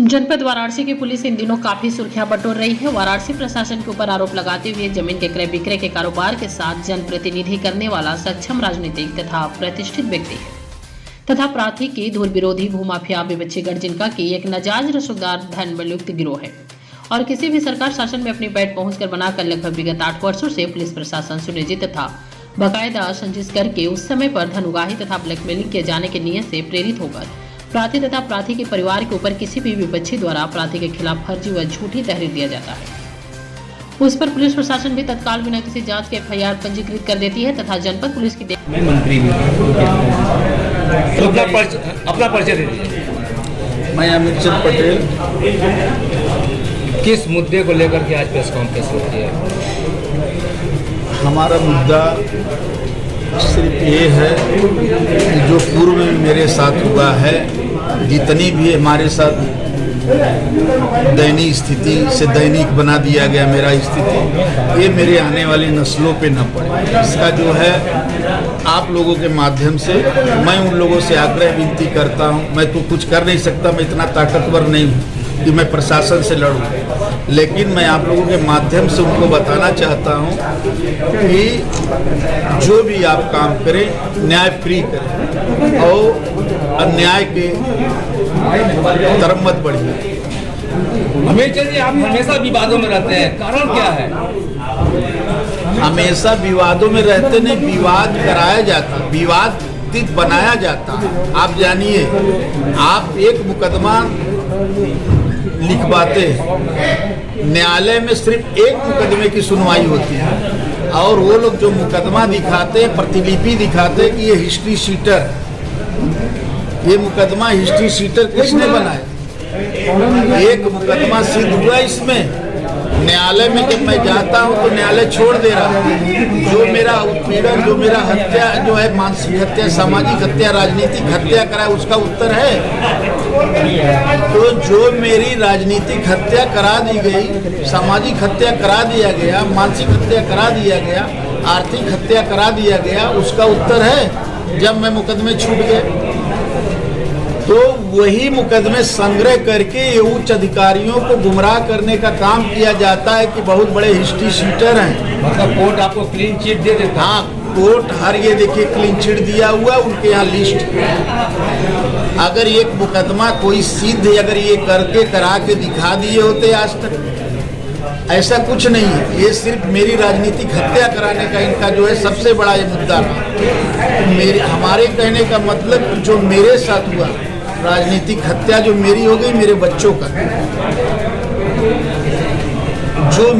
जनपद वाराणसी की पुलिस इन दिनों काफी सुर्खियां बटोर रही है। वाराणसी प्रशासन के ऊपर आरोप लगाते हुए जमीन के क्रय विक्रय के कारोबार के साथ जनप्रतिनिधि करने वाला सक्षम राजनीतिक तथा प्रतिष्ठित व्यक्ति है तथा प्राथी की धूल विरोधी भूमाफिया विवच्छीगढ़ जिनका की एक नाजायज रसूखदार धन बलयुक्त गिरोह है और किसी भी सरकार शासन में अपनी पैठ पहुंचकर बनाकर लगभग विगत 8 वर्षों से पुलिस प्रशासन सुनियोजित तथा बाकायदा संजिश करके उस समय पर धन उगाही तथा ब्लैकमेलिंग किए जाने की नीयत से प्रेरित होकर प्रार्थी तथा प्रार्थी के परिवार के ऊपर किसी भी विपक्षी द्वारा प्रार्थी के खिलाफ फर्जी व झूठी तहरीर दिया जाता है। उस पर पुलिस प्रशासन भी तत्काल बिना किसी जांच के FIR पंजीकृत कर देती है तथा जनपद पुलिस की मंत्री अपना परिचय दे दीजिए। मैं अमित चंद पटेल। किस मुद्दे को लेकर के आज प्रेस कॉन्फ्रेंस होती है? हमारा मुद्दा सिर्फ ये है कि जो पूर्व में मेरे साथ हुआ है, जितनी भी हमारे साथ दयनीय स्थिति से दयनीय बना दिया गया मेरा स्थिति, ये मेरे आने वाली नस्लों पे न पड़े। इसका जो है आप लोगों के माध्यम से मैं उन लोगों से आग्रह विनती करता हूँ। मैं तो कुछ कर नहीं सकता, मैं इतना ताकतवर नहीं हूँ कि मैं प्रशासन से लड़ूं, लेकिन मैं आप लोगों के माध्यम से उनको बताना चाहता हूँ कि जो भी आप काम करें न्याय फ्री करें और अन्याय के तरफ मत बढ़िए। अमित जी, आप हमेशा विवादों में रहते हैं, कारण क्या है? हमेशा विवादों में रहते नहीं, विवाद कराया जाता, विवादित बनाया जाता। आप जानिए, आप एक मुकदमा लिखवाते हैं, न्यायालय में सिर्फ एक मुकदमे की सुनवाई होती है और वो लोग जो मुकदमा दिखाते हैं, प्रतिलिपि दिखाते हैं कि ये हिस्ट्री शीटर, ये मुकदमा हिस्ट्री शीटर किसने बनाया? एक मुकदमा सिद्ध हुआ इसमें। न्यायालय में जब मैं जाता हूं तो न्यायालय छोड़ दे रहा है। जो मेरा उत्पीड़न, जो मेरा हत्या जो है, मानसिक हत्या, सामाजिक हत्या, राजनीतिक हत्या करा, उसका उत्तर है। तो जो मेरी राजनीतिक हत्या करा दी गई, सामाजिक हत्या करा दिया गया, मानसिक हत्या करा दिया गया, आर्थिक हत्या करा दिया गया, उसका उत्तर है जब मैं मुकदमे छूट गए। तो वही मुकदमे संग्रह करके ये उच्च अधिकारियों को गुमराह करने का काम किया जाता है कि बहुत बड़े हिस्ट्री शीटर हैं। मतलब कोर्ट आपको क्लीन चिट दे देता? हाँ, कोर्ट हर ये देखिए क्लीन चिट दिया हुआ, उनके यहाँ लिस्ट। अगर एक मुकदमा कोई सिद्ध अगर ये करके करा के दिखा दिए होते आज तक, ऐसा कुछ नहीं है। ये सिर्फ मेरी राजनीतिक हत्या कराने का इनका जो है सबसे बड़ा ये मुद्दा है। हमारे कहने का मतलब जो मेरे साथ हुआ, राजनीतिक हत्या जो मेरी हो गई, मेरे बच्चों का, जो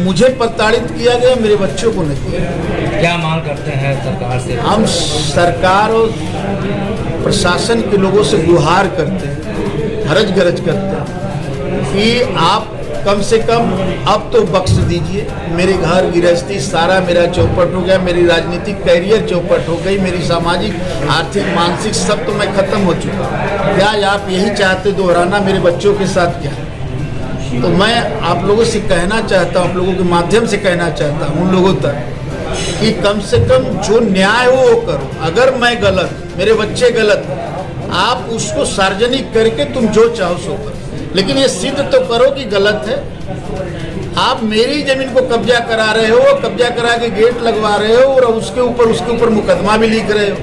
मुझे प्रताड़ित किया गया, मेरे बच्चों को नहीं किया। क्या मांग करते हैं सरकार से? हम सरकार और प्रशासन के लोगों से गुहार करते हैं, हरज गरज करते हैं कि आप कम से कम अब तो बख्श दीजिए। मेरे घर गृहस्थी सारा मेरा चौपट हो गया, मेरी राजनीतिक कैरियर चौपट हो गई, मेरी सामाजिक, आर्थिक, मानसिक सब तो मैं खत्म हो चुका। क्या आप यही चाहते दोहराना मेरे बच्चों के साथ? क्या? तो मैं आप लोगों से कहना चाहता हूँ, आप लोगों के माध्यम से कहना चाहता हूँ उन लोगों तक कि कम से कम जो न्याय हो वो करो। अगर मैं गलत, मेरे बच्चे गलत, आप उसको सार्वजनिक करके तुम जो चाहो सो करो, लेकिन ये सिद्ध तो करो कि गलत है। आप मेरी जमीन को कब्जा करा रहे हो, कब्जा करा के गेट लगवा रहे हो और उसके ऊपर मुकदमा भी लिख रहे हो।